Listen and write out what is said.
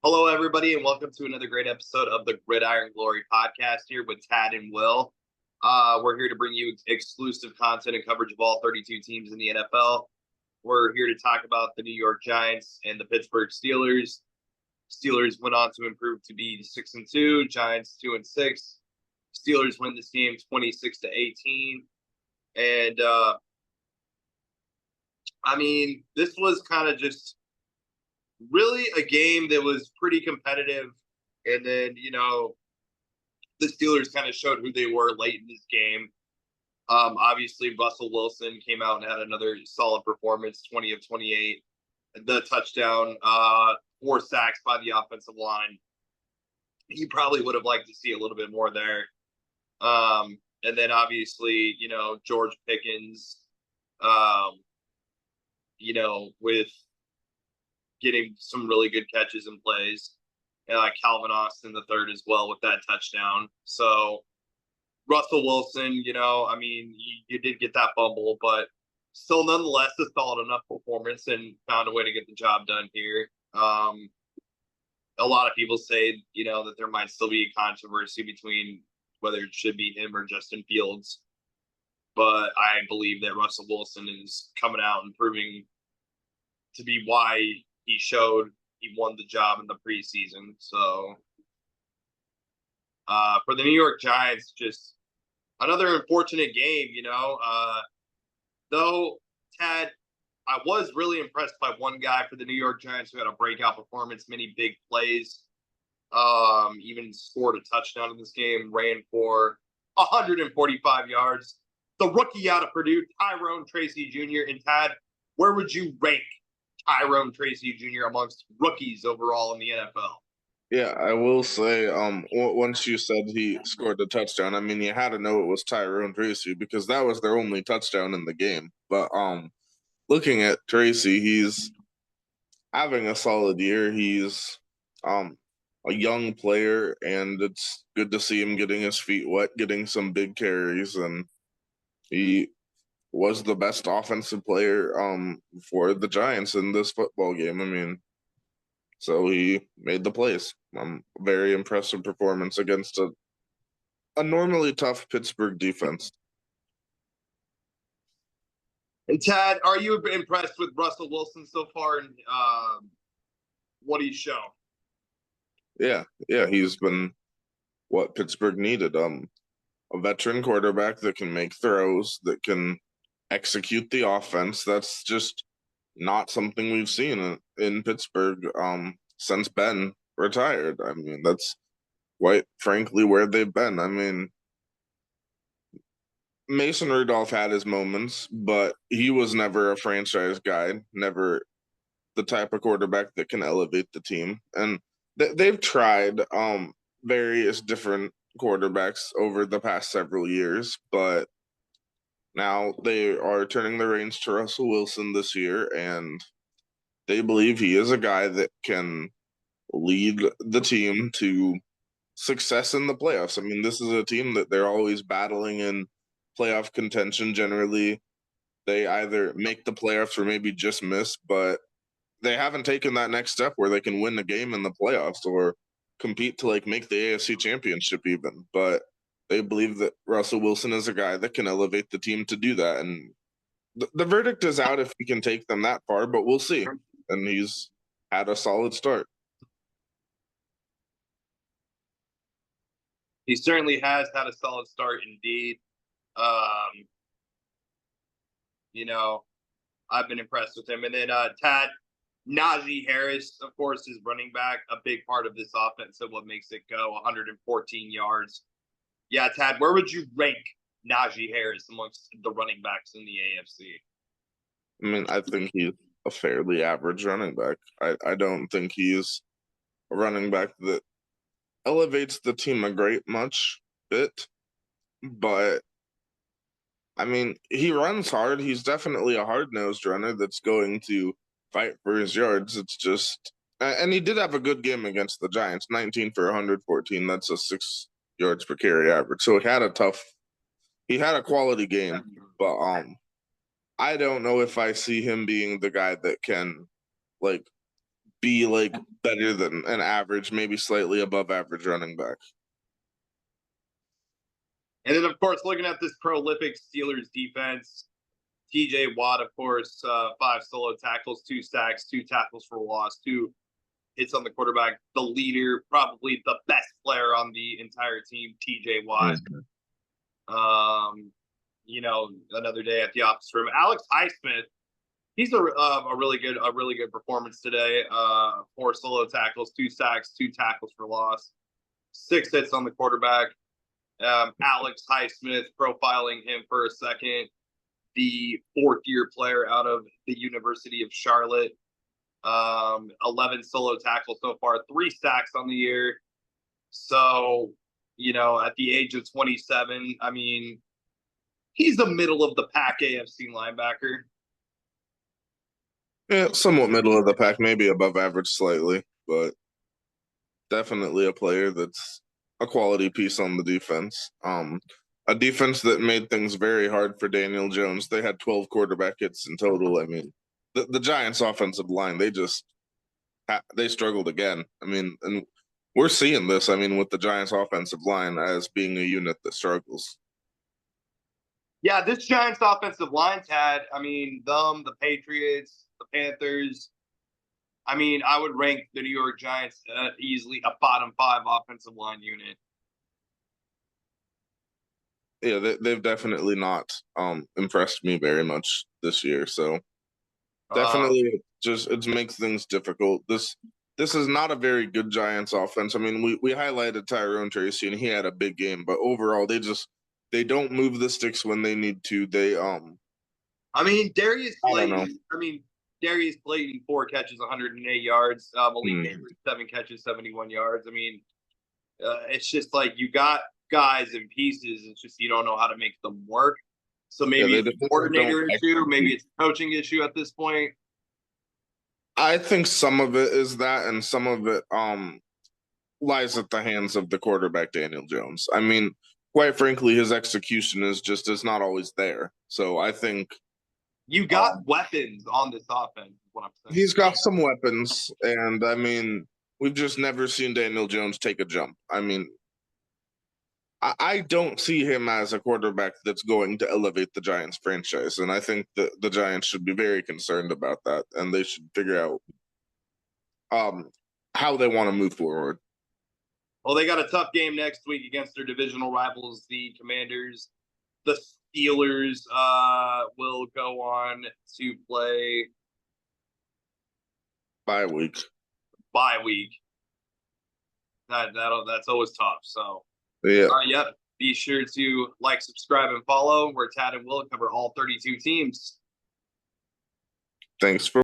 Hello, everybody, and welcome to another great episode of the Gridiron Glory podcast here with Tad and Will. We're here to bring you exclusive content and coverage of all 32 teams in the NFL. We're here to talk about the New York Giants and the Pittsburgh Steelers. Steelers went on to improve to be 6-2, Giants 2-6. Steelers win this game 26-18. And this was kind of just really a game that was pretty competitive. And then, the Steelers kind of showed who they were late in this game. Obviously, Russell Wilson came out and had another solid performance, 20 of 28. The touchdown, 4 sacks by the offensive line. He probably would have liked to see a little bit more there. And then, obviously, George Pickens, with getting some really good catches and plays. And Calvin Austin the third as well with that touchdown. So Russell Wilson, you did get that fumble, but still nonetheless a solid enough performance and found a way to get the job done here. A lot of people say, that there might still be a controversy between whether it should be him or Justin Fields. But I believe that Russell Wilson is coming out and proving to be why he showed he won the job in the preseason. So for the New York Giants, just another unfortunate game, though, Tad, I was really impressed by one guy for the New York Giants who had a breakout performance, many big plays, even scored a touchdown in this game, ran for 145 yards. The rookie out of Purdue, Tyrone Tracy Jr. And Tad, where would you rank Tyrone Tracy Jr. amongst rookies overall in the NFL? Yeah, I will say, once you said he scored the touchdown, you had to know it was Tyrone Tracy because that was their only touchdown in the game. But looking at Tracy, he's having a solid year. He's a young player, and it's good to see him getting his feet wet, getting some big carries, and he was the best offensive player for the Giants in this football game. So he made the plays. Very impressive performance against a normally tough Pittsburgh defense. And Tad, are you impressed with Russell Wilson so far and what he's shown? Yeah, he's been what Pittsburgh needed. A veteran quarterback that can make throws, that can execute the offense. That's just not something we've seen in Pittsburgh since Ben retired. That's quite frankly where they've been. Mason Rudolph had his moments, but he was never a franchise guy, never the type of quarterback that can elevate the team. And they've tried various different quarterbacks over the past several years, but now they are turning the reins to Russell Wilson this year, and they believe he is a guy that can lead the team to success in the playoffs. This is a team that they're always battling in playoff contention. Generally, they either make the playoffs or maybe just miss, but they haven't taken that next step where they can win the game in the playoffs or compete to make the AFC Championship even. But they believe that Russell Wilson is a guy that can elevate the team to do that. And the verdict is out if he can take them that far, but we'll see. And he's had a solid start. He certainly has had a solid start indeed. I've been impressed with him. And then Tad, Najee Harris, of course, is running back, a big part of this offense of what makes it go, 114 yards. Yeah, Tad, where would you rank Najee Harris amongst the running backs in the AFC? I think he's a fairly average running back. I don't think he's a running back that elevates the team a great bit, but he runs hard. He's definitely a hard-nosed runner that's going to fight for his yards. It's just, and he did have a good game against the Giants, 19 for 114. That's a 6 yards per carry average. So he had a quality game, but I don't know if I see him being the guy that can be like better than an average, maybe slightly above average running back. And then, of course, looking at this prolific Steelers defense, TJ Watt, of course, 5 solo tackles, 2 sacks, 2 tackles for loss, 2 hits on the quarterback. The leader, probably the best player on the entire team, TJ Watt. You know, another day at the office room. Alex Highsmith, he's a really good performance today. 4 solo tackles, 2 sacks, 2 tackles for loss, 6 hits on the quarterback. Alex Highsmith, profiling him for a second, the 4th-year player out of the University of Charlotte. 11 solo tackles so far, 3 sacks on the year. So, you know, at the age of 27, I mean, he's the middle of the pack AFC linebacker. Yeah, somewhat middle of the pack, maybe above average slightly, but definitely a player that's a quality piece on the defense. A defense that made things very hard for Daniel Jones. They had 12 quarterback hits in total. I mean, the Giants' offensive line, they struggled again. I mean, and we're seeing this, I mean, with the Giants' offensive line as being a unit that struggles. Yeah, this Giants offensive line's had, I mean, the Patriots, the Panthers. I mean, I would rank the New York Giants easily a bottom 5 offensive line unit. Yeah, they've definitely not impressed me very much this year. So definitely just it makes things difficult. This is not a very good Giants offense. I mean, we highlighted Tyrone Tracy and he had a big game, but overall they don't move the sticks when they need to. I mean, Darius I don't know. Slayton. I mean, Darius Slayton, 4 catches, 108 yards. Malik Neighbors, 7 catches, 71 yards. I mean, it's just like you got guys and pieces. It's just you don't know how to make them work. So maybe it's a coordinator issue. Maybe it's a coaching issue at this point. I think some of it is that, and some of it lies at the hands of the quarterback, Daniel Jones. I mean, quite frankly, his execution is not always there. So I think you got weapons on this offense. Is what I'm saying. He's got some weapons, and I mean, we've just never seen Daniel Jones take a jump. I mean, I don't see him as a quarterback that's going to elevate the Giants franchise, and I think that the Giants should be very concerned about that, and they should figure out how they want to move forward. Well, they got a tough game next week against their divisional rivals, the Commanders. The Steelers will go on to play bye week. That's always tough. So yeah. Yep. Be sure to like, subscribe, and follow. Where Tad and Will cover all 32 teams. Thanks for